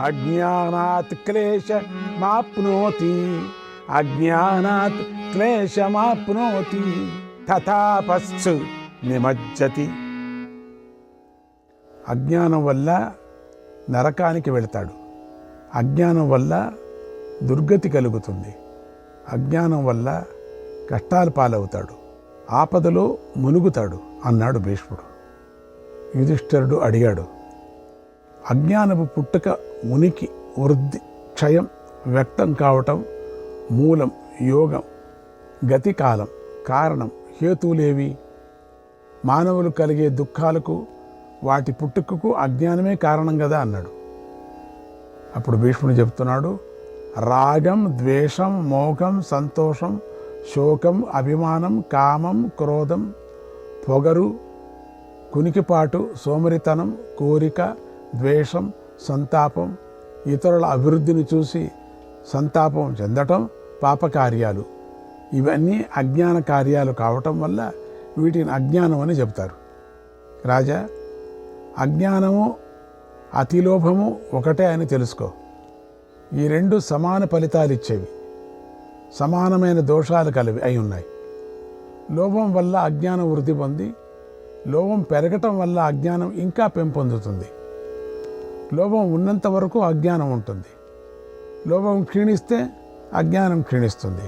అజ్ఞానాత్ క్లేశమాప్నోతి, అజ్ఞానాత్ క్లేశమాప్నోతి, తథాపశ్చు నిమజ్జతి. అజ్ఞానం వల్ల నరకానికి వెళతాడు, అజ్ఞానం వల్ల దుర్గతి కలుగుతుంది, అజ్ఞానం వల్ల కష్టాలు పాలవుతాడు, ఆపదలో మునుగుతాడు అన్నాడు భీష్ముడు. యుధిష్ఠిరుడు అడిగాడు, అజ్ఞానపు పుట్టుక, ఉనికి, వృద్ధి, క్షయం, వ్యక్తం కావటం, మూలం, యోగం, గతి, కాలం, కారణం, హేతువులేవి? మానవులు కలిగే దుఃఖాలకు, వాటి పుట్టుకకు అజ్ఞానమే కారణం కదా అన్నాడు. అప్పుడు భీష్ముడు చెప్తున్నాడు, రాగం, ద్వేషం, మోహం, సంతోషం, శోకం, అభిమానం, కామం, క్రోధం, పొగరు, కునికిపాటు, సోమరితనం, కోరిక, ద్వేషం, సంతాపం, ఇతరుల అభివృద్ధిని చూసి సంతాపం చెందటం పాపకార్యాలు. ఇవన్నీ అజ్ఞాన కార్యాలు కావటం వల్ల వీటిని అజ్ఞానం అని చెప్తారు. రాజా, అజ్ఞానము అతిలోభము ఒకటే అని తెలుసుకో. ఈ రెండు సమాన ఫలితాలు ఇచ్చేవి, సమానమైన దోషాలు కలివి అయి ఉన్నాయి. లోభం వల్ల అజ్ఞానం వృద్ధి పొంది, లోభం పెరగటం వల్ల అజ్ఞానం ఇంకా పెంపొందుతుంది. లోభం ఉన్నంత వరకు అజ్ఞానం ఉంటుంది, లోభం క్షీణిస్తే అజ్ఞానం క్షీణిస్తుంది.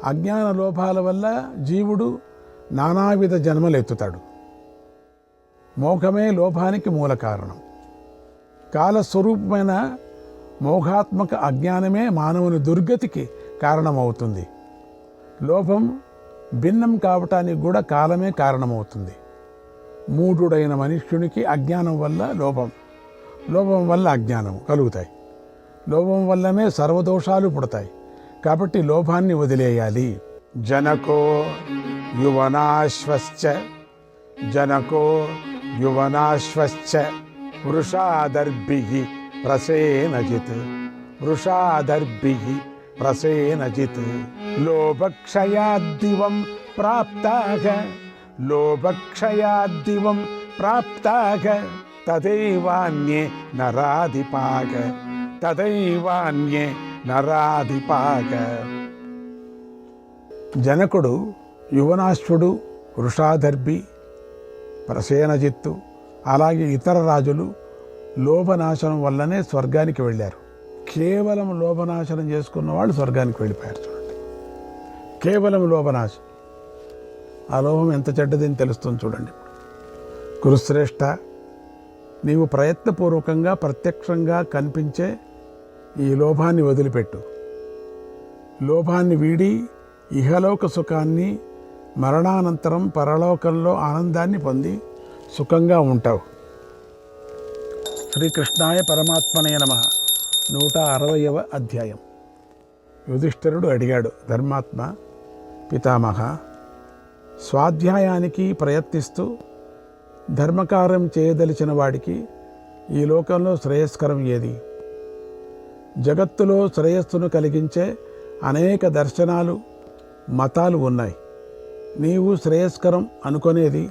అజ్ఞాన లోభాల వల్ల జీవుడు నానావిధ జన్మలు ఎత్తుతాడు. మోహమే లోభానికి మూల కారణం. కాలస్వరూపమైన మోహాత్మక అజ్ఞానమే మానవుని దుర్గతికి కారణమవుతుంది. లోభం భిన్నం కావటానికి కూడా కాలమే కారణమవుతుంది. మూఢుడైన మనుష్యునికి అజ్ఞానం వల్ల లోభం, లోభం వల్ల అజ్ఞానం కలుగుతాయి. లోభం వల్లనే సర్వదోషాలు పుడతాయి. కాబట్టి లోభాన్ని వదిలేయాలి. జనకో యువనాశ్వశ్చ, జనకో యువనాశ్వశ్చ వృషాదర్భిః ప్రసేనజిత్, వృషాదర్భిః ప్రసేనజిత్. లోభక్షయాద్దివం ప్రాప్తాః, లోభక్షయాద్దివం ప్రాప్తాః, తదైవాన్యే నరాధిపాః, తదైవాన్యే నరాధిపాః. జనకుడు, యువనాశ్వుడు, వృషాదర్భి, ప్రసేనజిత్తు, అలాగే ఇతర రాజులు లోభనాశనం వల్లనే స్వర్గానికి వెళ్ళారు. కేవలం లోభనాశనం చేసుకున్న వాళ్ళు స్వర్గానికి వెళ్ళిపోయారు. చూడండి, కేవలం లోభనాశం. ఆ లోభం ఎంత చెడ్డదని తెలుస్తుంది చూడండి. కురుశ్రేష్ఠ, నీవు ప్రయత్నపూర్వకంగా ప్రత్యక్షంగా కనిపించే ఈ లోభాన్ని వదిలిపెట్టు. లోభాన్ని వీడి ఇహలోక సుఖాన్ని, మరణానంతరం పరలోకంలో ఆనందాన్ని పొంది సుఖంగా ఉంటావు. శ్రీకృష్ణాయ పరమాత్మనే నమః. 160వ అధ్యాయం. యుధిష్ఠిరుడు అడిగాడు, ధర్మాత్మ పితామహ, స్వాధ్యాయానికి ప్రయత్నిస్తూ ధర్మకార్యం చేయదలిచిన వాడికి ఈ లోకంలో శ్రేయస్కరం ఏది? జగత్తులో శ్రేయస్సును కలిగించే అనేక దర్శనాలు, మతాలు ఉన్నాయి. నీవు శ్రేయస్కరం అనుకునేది,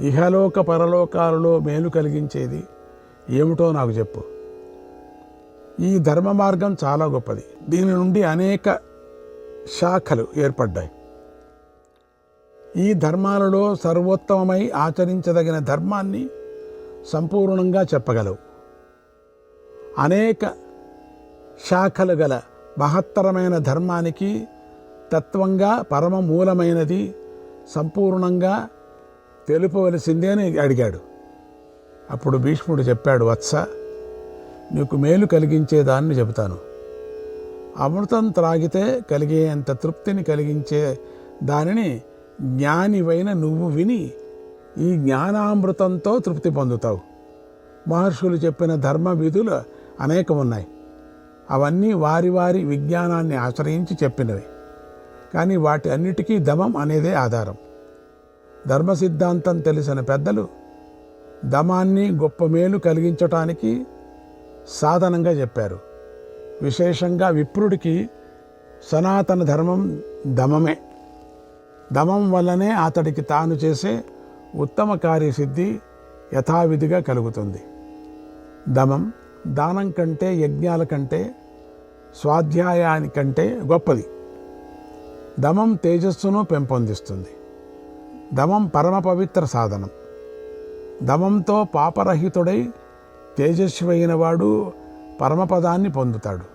ఇహలోక పరలోకాలలో మేలు కలిగించేది ఏమిటో నాకు చెప్పు. ఈ ధర్మ మార్గం చాలా గొప్పది. దీని నుండి అనేక శాఖలు ఏర్పడ్డాయి. ఈ ధర్మాలలో సర్వోత్తమమై ఆచరించదగిన ధర్మాన్ని సంపూర్ణంగా చెప్పగలవు. అనేక శాఖలు గల మహత్తరమైన ధర్మానికి తత్వంగా పరమ మూలమైనది సంపూర్ణంగా తెలుపవలసిందే అని అడిగాడు. అప్పుడు భీష్ముడు చెప్పాడు, వత్స, నీకు మేలు కలిగించేదాన్ని చెబుతాను. అమృతం త్రాగితే కలిగేంత తృప్తిని కలిగించే దానిని జ్ఞానివైన నువ్వు విని ఈ జ్ఞానామృతంతో తృప్తి పొందుతావు. మహర్షులు చెప్పిన ధర్మ విధులు అనేకమున్నాయి. అవన్నీ వారి వారి విజ్ఞానాన్ని ఆశ్రయించి చెప్పినవి. కానీ వాటి అన్నిటికీ దమం అనేదే ఆధారం. ధర్మ సిద్ధాంతం తెలిసిన పెద్దలు దమాన్ని గొప్ప మేలు కలిగించటానికి సాధనంగా చెప్పారు. విశేషంగా విప్రుడికి సనాతన ధర్మం దమమే. దమం వల్లనే అతడికి తాను చేసే ఉత్తమ కార్యసిద్ధి, యథావిధిగా కలుగుతుంది. దమం దానం కంటే, యజ్ఞాల కంటే, స్వాధ్యాయానికంటే గొప్పది. దమం తేజస్సును పెంపొందిస్తుంది. దమం పరమ పవిత్ర సాధనం. దమంతో పాపరహితుడై తేజస్వైన వాడు పరమపదాన్ని పొందుతాడు.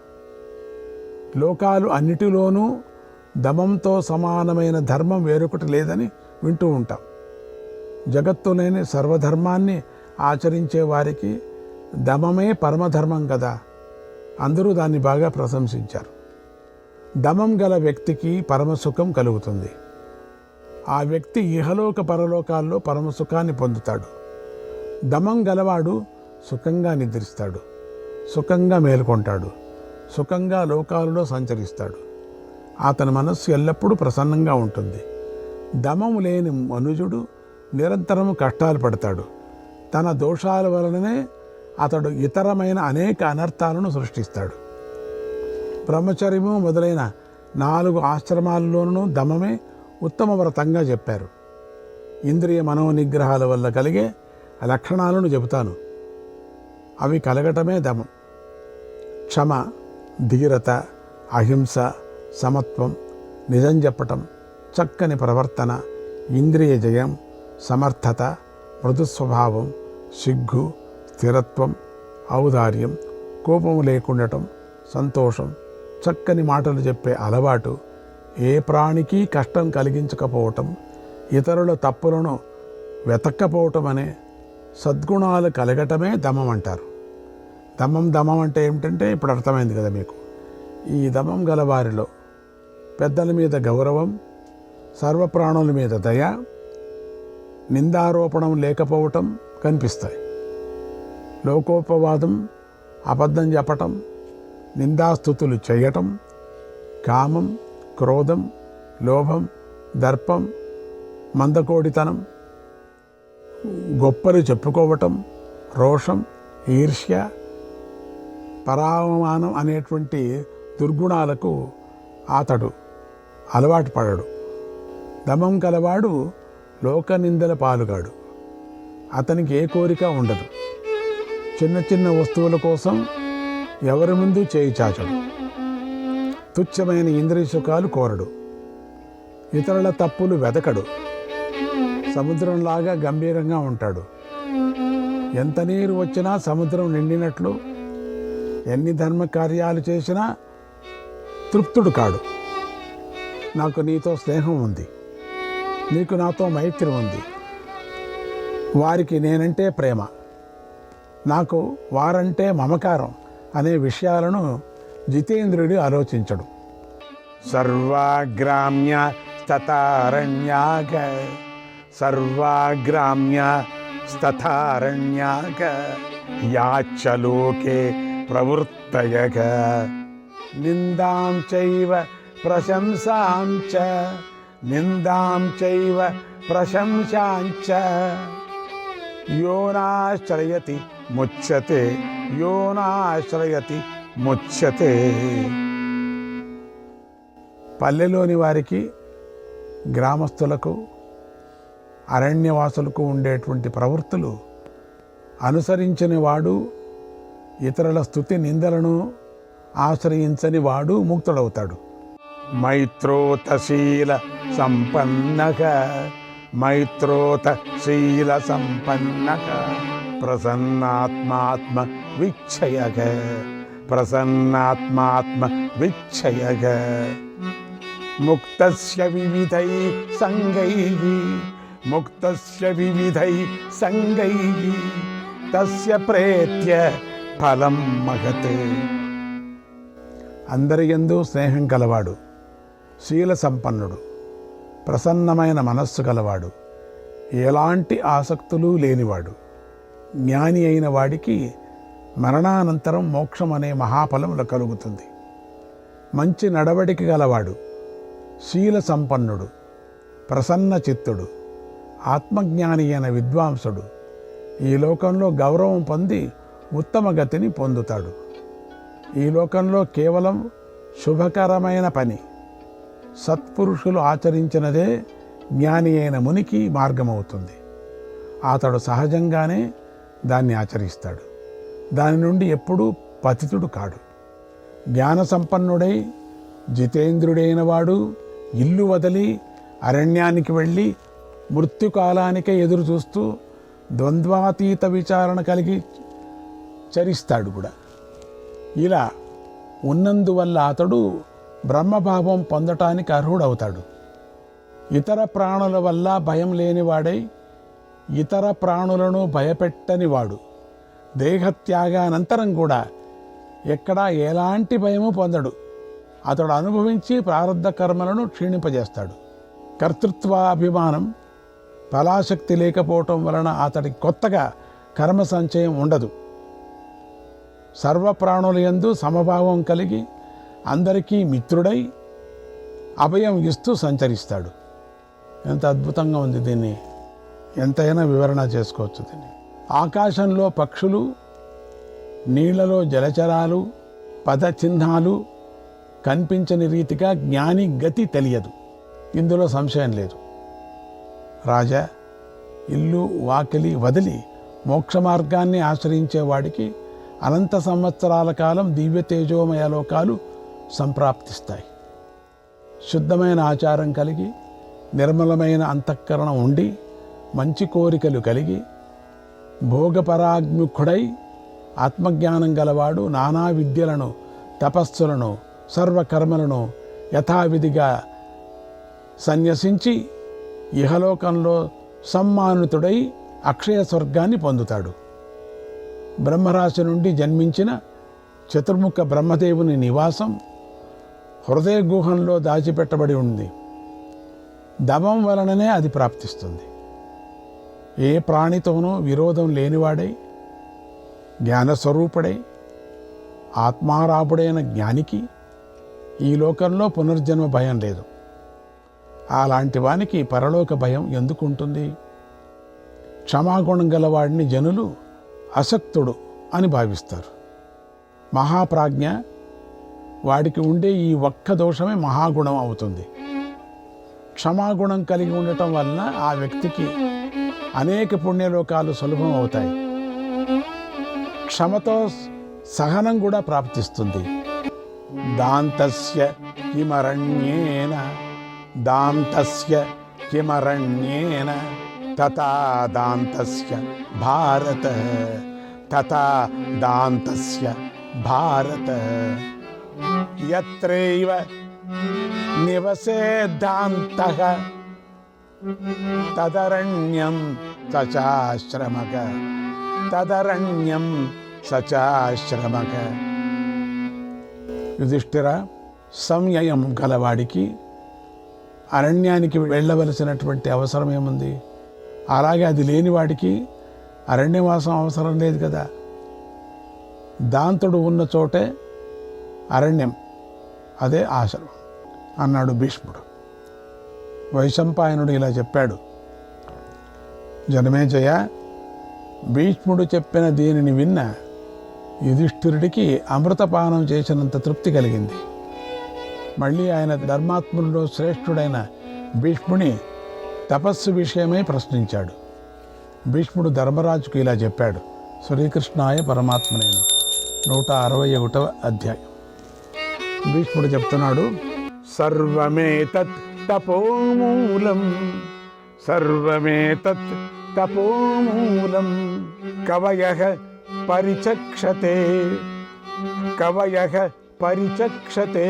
లోకాలు అన్నిటిలోనూ దమంతో సమానమైన ధర్మం వేరొకటి లేదని వింటూ ఉంటాం. జగత్తులోని సర్వధర్మాన్ని ఆచరించే వారికి దమమే పరమధర్మం కదా. అందరూ దాన్ని బాగా ప్రశంసించారు. దమం గల వ్యక్తికి పరమసుఖం కలుగుతుంది. ఆ వ్యక్తి ఇహలోక పరలోకాల్లో పరమసుఖాన్ని పొందుతాడు. దమం గలవాడు సుఖంగా నిద్రిస్తాడు, సుఖంగా మేల్కొంటాడు, సుఖంగా లోకాలలో సంచరిస్తాడు. అతని మనస్సు ఎల్లప్పుడూ ప్రసన్నంగా ఉంటుంది. దమము లేని మనుజుడు నిరంతరము కష్టాలు పడతాడు. తన దోషాల వలననే అతడు ఇతరమైన అనేక అనర్థాలను సృష్టిస్తాడు. బ్రహ్మచర్యము మొదలైన 4 ఆశ్రమాల్లోనూ దమమే ఉత్తమ వ్రతంగా చెప్పారు. ఇంద్రియ మనోనిగ్రహాల వల్ల కలిగే లక్షణాలను చెబుతాను. అవి కలగటమే దమం. క్షమ, ధీరత, అహింస, సమత్వం, నిజం చెప్పటం, చక్కని ప్రవర్తన, ఇంద్రియ జయం, సమర్థత, మృదుస్వభావం, సిగ్గు, స్థిరత్వం, ఔదార్యం, కోపం లేకుండటం, సంతోషం, చక్కని మాటలు చెప్పే అలవాటు, ఏ ప్రాణికి కష్టం కలిగించకపోవటం, ఇతరుల తప్పులను వెతక్కపోవటం అనే సద్గుణాలు కలగటమే దమం అంటారు. దమం అంటే ఏమిటంటే ఇప్పుడు అర్థమైంది కదా మీకు. ఈ దమం గలవారిలో పెద్దల మీద గౌరవం, సర్వప్రాణుల మీద దయ, నిందారోపణం లేకపోవటం కనిపిస్తాయి. లోకోపవాదం, అబద్ధం చెప్పటం, నిందాస్తుతులు చేయటం, కామం, క్రోధం, లోభం, దర్పం, మందకోడితనం, గొప్పలు చెప్పుకోవటం, రోషం, ఈర్ష్య, పరావమానం అనేటువంటి దుర్గుణాలకు అతడు అలవాటు పడడు. దమం కలవాడు లోకనిందల పాలుగాడు. అతనికి ఏ కోరిక ఉండదు. చిన్న చిన్న వస్తువుల కోసం ఎవరి ముందు చేయి చాచడు. తుచ్చమైన ఇంద్రియ సుఖాలు కోరడు. ఇతరుల తప్పులు వెదకడు. సముద్రంలాగా గంభీరంగా ఉంటాడు. ఎంత నీరు వచ్చినా సముద్రం నిండినట్లు, ఎన్ని ధర్మ కార్యాలు చేసినా తృప్తుడు కాడు. నాకు నీతో స్నేహం ఉంది, నీకు నాతో మైత్రి ఉంది, వారికి నేనంటే ప్రేమ, నాకు వారంటే మమకారం అనే విషయాలను జితేంద్రుడు ఆలోచించడు. సర్వాగ్రామ్య స్తతారణ్యాక, సర్వాగ్రామ్య స్తతారణ్యాక, యాచ్చలోకే ప్రవృత్తయక, నిందాం చైవ ప్రశంసాం చ, నిందాం చైవ ప్రశంసాం చ, యోనాశ్రయతి ముచ్యతే, యోనాశ్రయతి ముచ్యతే. పల్లెలోని వారికి, గ్రామస్తులకు, అరణ్యవాసులకు ఉండేటువంటి ప్రవృత్తులు అనుసరించని వాడు, ఇతరుల స్తుతి నిందలను ఆశ్రయించని వాడు ముక్తుడవుతాడు. మైత్రోతశీల సంపన్నక, మైత్రోతశీల సంపన్నక, ప్రసన్నాత్మాత్మ విచ్చయక, ప్రసన్నాత్మాత్మ విచ్చయక, ముక్తస్య వివిధై సంగైః, ముక్తస్య వివిధై సంగైః, తస్య ప్రేత్య ఫలం మహత్. అందరి యందు స్నేహం కలవాడు, శీల సంపన్నుడు, ప్రసన్నమైన మనస్సు కలవాడు, ఎలాంటి ఆసక్తులు లేనివాడు, జ్ఞాని అయిన వాడికి మరణానంతరం మోక్షం అనే మహాఫలం కలుగుతుంది. మంచి నడవడిక గలవాడు, శీల సంపన్నుడు, ప్రసన్న చిత్తుడు, ఆత్మజ్ఞాని అయిన విద్వాంసుడు ఈ లోకంలో గౌరవం పొంది ఉత్తమ గతిని పొందుతాడు. ఈ లోకంలో కేవలం శుభకరమైన పని, సత్పురుషులు ఆచరించినదే జ్ఞాని అయిన మునికి మార్గమవుతుంది. అతడు సహజంగానే దాన్ని ఆచరిస్తాడు. దాని నుండి ఎప్పుడూ పతితుడు కాడు. జ్ఞాన సంపన్నుడై జితేంద్రుడైన వాడు ఇల్లు వదిలి అరణ్యానికి వెళ్ళి మృత్యుకాలానికే ఎదురు చూస్తూ ద్వంద్వాతీత విచారణ కలిగి చరిస్తాడు కూడా. ఇలా ఉన్నందువల్ల అతడు బ్రహ్మభావం పొందటానికి అర్హుడవుతాడు. ఇతర ప్రాణుల వల్ల భయం లేనివాడై ఇతర ప్రాణులను భయపెట్టనివాడు దేహత్యాగానంతరం కూడా ఎక్కడా ఎలాంటి భయము పొందడు. అతడు అనుభవించి ప్రారంధ కర్మలను క్షీణింపజేస్తాడు. కర్తృత్వాభిమానం, ఫలాశక్తి లేకపోవటం వలన అతడికి కొత్తగా కర్మ సంచయం ఉండదు. సర్వప్రాణుల యందు సమభావం కలిగి అందరికీ మిత్రుడై అభయం ఇస్తూ సంచరిస్తాడు. ఎంత అద్భుతంగా ఉంది! దీన్ని ఎంతైనా వివరణ చేసుకోవచ్చు. దీన్ని ఆకాశంలో పక్షులు, నీళ్లలో జలచరాలు, పదచిహ్నాలు కనిపించని రీతిగా జ్ఞాని గతి తెలియదు. ఇందులో సంశయం లేదు. రాజా, ఇల్లు వాకిలి వదిలి మోక్ష మార్గాన్ని ఆశ్రయించేవాడికి అనంత సంవత్సరాల కాలం దివ్య తేజోమయ లోకాలు సంప్రాప్తిస్తాయి. శుద్ధమైన ఆచారం కలిగి నిర్మలమైన అంతఃకరణం ఉండి మంచి కోరికలు కలిగి భోగపరాగ్ముఖుడై ఆత్మజ్ఞానం గలవాడు నానా విద్యలను, తపస్సులను, సర్వకర్మలను యథావిధిగా సన్యసించి ఇహలోకంలో సమ్మానితుడై అక్షయ స్వర్గాన్ని పొందుతాడు. బ్రహ్మరాశి నుండి జన్మించిన చతుర్ముఖ బ్రహ్మదేవుని నివాసం హృదయ గుహంలో దాచిపెట్టబడి ఉంది. దమం వలననే అది ప్రాప్తిస్తుంది. ఏ ప్రాణితోనూ విరోధం లేనివాడై జ్ఞానస్వరూపుడై ఆత్మారాపుడైన జ్ఞానికి ఈ లోకంలో పునర్జన్మ భయం లేదు. అలాంటి వానికి పరలోక భయం ఎందుకుంటుంది? క్షమాగుణం గలవాడిని జనులు అసక్తుడు అని భావిస్తారు. మహాప్రాజ్ఞ వాడికి ఉండే ఈ ఒక్క దోషమే మహాగుణం అవుతుంది. క్షమాగుణం కలిగి ఉండటం వలన ఆ వ్యక్తికి అనేక పుణ్యలోకాలు సులభం అవుతాయి. క్షమతో సహనం కూడా ప్రాప్తిస్తుంది. దాంతస్య కిమరణ్యేన దాంతస్య కిమరణ్యేన తథా దాంతస్య భారత తథా దాంతస్య భారత యత్రైవ నివసేద్దాంతః తదరణ్యం సచాశ్రమక తదరణ్యం సచాశ్రమక. యుధిష్ఠిర, సంయయం గలవాడికి అరణ్యానికి వెళ్ళవలసినటువంటి అవసరం ఏముంది? అలాగే అది లేనివాడికి అరణ్యవాసం అవసరం లేదు కదా. దాంతుడు ఉన్న చోటే అరణ్యం, అదే ఆశ్రమం అన్నాడు భీష్ముడు. వైశంపాయనుడు ఇలా చెప్పాడు. జనమేజయ, భీష్ముడు చెప్పిన దీనిని విన్న యుధిష్ఠిరుడికి అమృతపానం చేసినంత తృప్తి కలిగింది. మళ్ళీ ఆయన ధర్మాత్ముల్లో శ్రేష్ఠుడైన భీష్ముని తపస్సు విషయమై ప్రశ్నించాడు. భీష్ముడు ధర్మరాజుకు ఇలా చెప్పాడు. శ్రీకృష్ణాయ పరమాత్మనేను 161వ అధ్యాయం. భీష్ముడు చెప్తున్నాడు, సర్వమేతత్ తపోమూలం సర్వమేతత్ తపోమూలం కవయః పరిచక్షతే కవయః పరిచక్షతే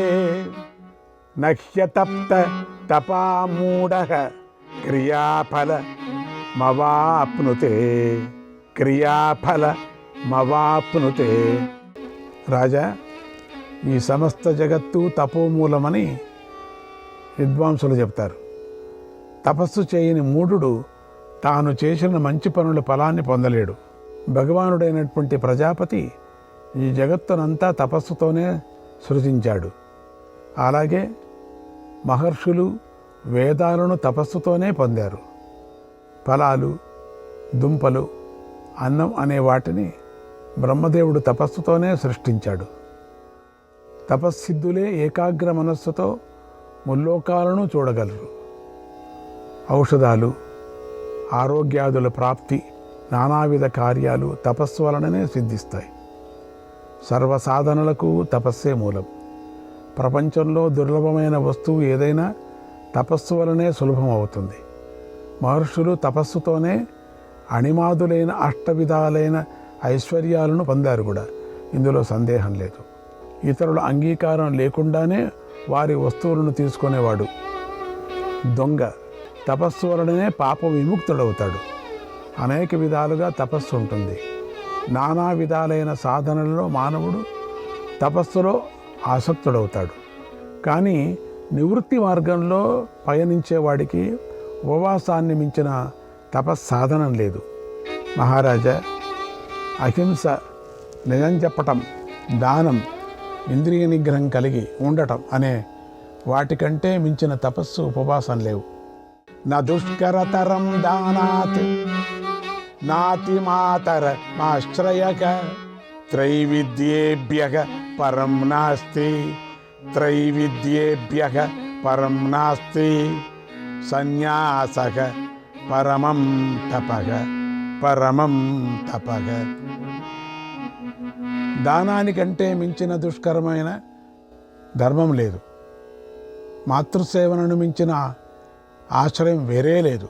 నహ్యతప్త తపామూఢః క్రియాఫలమవాప్నుతే క్రియాఫలమవాప్నుతే. రాజా, ఈ సమస్త జగత్తు తపోమూలమని విద్వాంసులు చెప్తారు. తపస్సు చేయని మూఢుడు తాను చేసిన మంచి పనుల ఫలాన్ని పొందలేడు. భగవానుడైనటువంటి ప్రజాపతి ఈ జగత్తునంతా తపస్సుతోనే సృజించాడు. అలాగే మహర్షులు వేదాలను తపస్సుతోనే పొందారు. ఫలాలు, దుంపలు, అన్నం అనే వాటిని బ్రహ్మదేవుడు తపస్సుతోనే సృష్టించాడు. తపస్సిద్ధులే ఏకాగ్ర మనస్సుతో ముల్లోకాలను చూడగలరు. ఔషధాలు, ఆరోగ్యాదుల ప్రాప్తి, నానావిధ కార్యాలు తపస్సు వలననే సిద్ధిస్తాయి. సర్వసాధనలకు తపస్సే మూలం. ప్రపంచంలో దుర్లభమైన వస్తువు ఏదైనా తపస్సు వలనే సులభం అవుతుంది. మహర్షులు తపస్సుతోనే అణిమాదులైన అష్టవిధాలైన ఐశ్వర్యాలను పొందారు కూడా, ఇందులో సందేహం లేదు. ఇతరుల అంగీకారం లేకుండానే వారి వస్తువులను తీసుకునేవాడు దొంగ తపస్సు వలననే పాప విముక్తుడవుతాడు. అనేక విధాలుగా తపస్సు ఉంటుంది. నానా విధాలైన సాధనలలో మానవుడు తపస్సులో ఆసక్తుడవుతాడు. కానీ నివృత్తి మార్గంలో పయనించేవాడికి ఉపవాసాన్ని మించిన తపస్సాధనం లేదు. మహారాజా, అహింస, నిజం చెప్పటం, దానం, ఇంద్రియ నిగ్రహం కలిగి ఉండటం అనే వాటికంటే మించిన తపస్సు, ఉపవాసం లేవు. నా దుష్కరతరం దానాత్ నాతి మాతర మాశ్రయక త్రైవిద్యేభ్యః పరం నాస్తి త్రైవిద్యేభ్యః పరం నాస్తి సన్యాసః పరమం తపః పరమం తపః. దానానికంటే మించిన దుష్కరమైన ధర్మం లేదు. మాతృసేవనను మించిన ఆశ్రయం వేరే లేదు.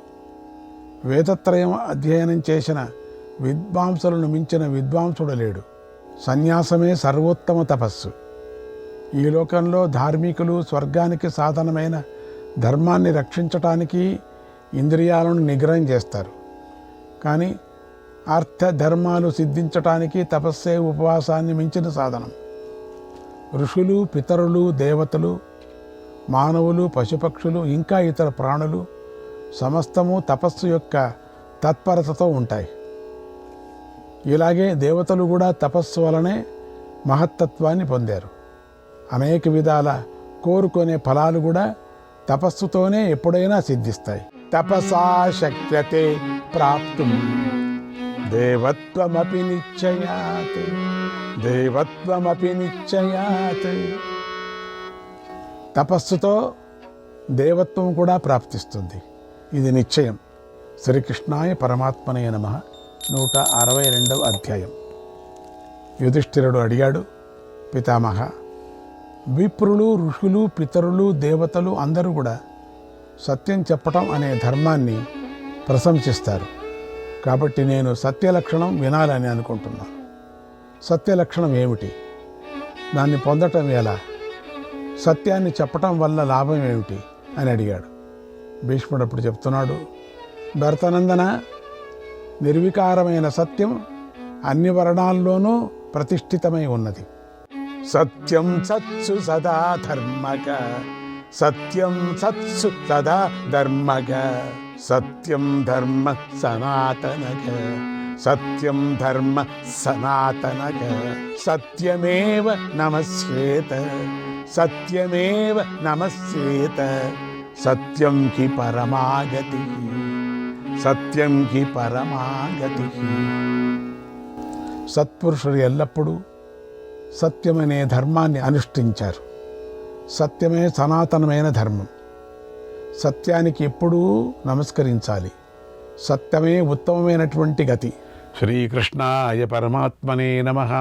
వేదత్రయం అధ్యయనం చేసిన విద్వాంసులను మించిన విద్వాంసుడు లేడు. సన్యాసమే సర్వోత్తమ తపస్సు. ఈ లోకంలో ధార్మికులు స్వర్గానికి సాధనమైన ధర్మాన్ని రక్షించటానికి ఇంద్రియాలను నిగ్రహం చేస్తారు. కానీ అర్థ ధర్మాలు సిద్ధించటానికి తపస్సే ఉపవాసాన్ని మించిన సాధనం. ఋషులు, పితరులు, దేవతలు, మానవులు, పశుపక్షులు, ఇంకా ఇతర ప్రాణులు సమస్తము తపస్సు యొక్క తత్పరతతో ఉంటాయి. ఇలాగే దేవతలు కూడా తపస్సు వలనే మహత్తత్వాన్ని పొందారు. అనేక విధాల కోరుకునే ఫలాలు కూడా తపస్సుతోనే ఎప్పుడైనా సిద్ధిస్తాయి. తపసా శక్యతే ప్రాప్తుం దేవత్వమపి నిశ్చయాత్ దేవత్వమపి నిశ్చయాత్. తపస్సుతో దేవత్వం కూడా ప్రాప్తిస్తుంది. ఇది నిశ్చయం. శ్రీకృష్ణాయ పరమాత్మనే నమః. 162వ అధ్యాయం. యుధిష్ఠిరుడు అడిగాడు, పితామహ, విప్రులు, ఋషులు, పితరులు, దేవతలు అందరూ కూడా సత్యం చెప్పటం అనే ధర్మాన్ని ప్రశంసిస్తారు. కాబట్టి నేను సత్యలక్షణం వినాలని అనుకుంటున్నాను. సత్యలక్షణం ఏమిటి? దాన్ని పొందటం ఎలా? సత్యాన్ని చెప్పటం వల్ల లాభం ఏమిటి అని అడిగాడు. భీష్ముడు అప్పుడు చెప్తున్నాడు, భరతనందన, నిర్వికారమైన సత్యం అన్ని వర్ణాల్లోనూ ప్రతిష్ఠితమై ఉన్నది. సత్యం సత్సు సదా ధర్మక సత్యం సత్సు సదా ధర్మక సత్యం ధర్మ సనాతనక సత్యం ధర్మ సనాతనక సత్యమేవ నమస్యేత సత్యమేవ నమస్యేత సత్యం హి పరమాగతి సత్యం హి పరమాగతి. సత్పురుషులు ఎల్లప్పుడూ సత్యమనే ధర్మాన్ని అనుష్ఠించారు. సత్యమే సనాతనమైన ధర్మం. సత్యానికి ఎప్పుడూ నమస్కరించాలి. సత్యమే ఉత్తమమైనటువంటి గతి. శ్రీకృష్ణాయ పరమాత్మనే నమః.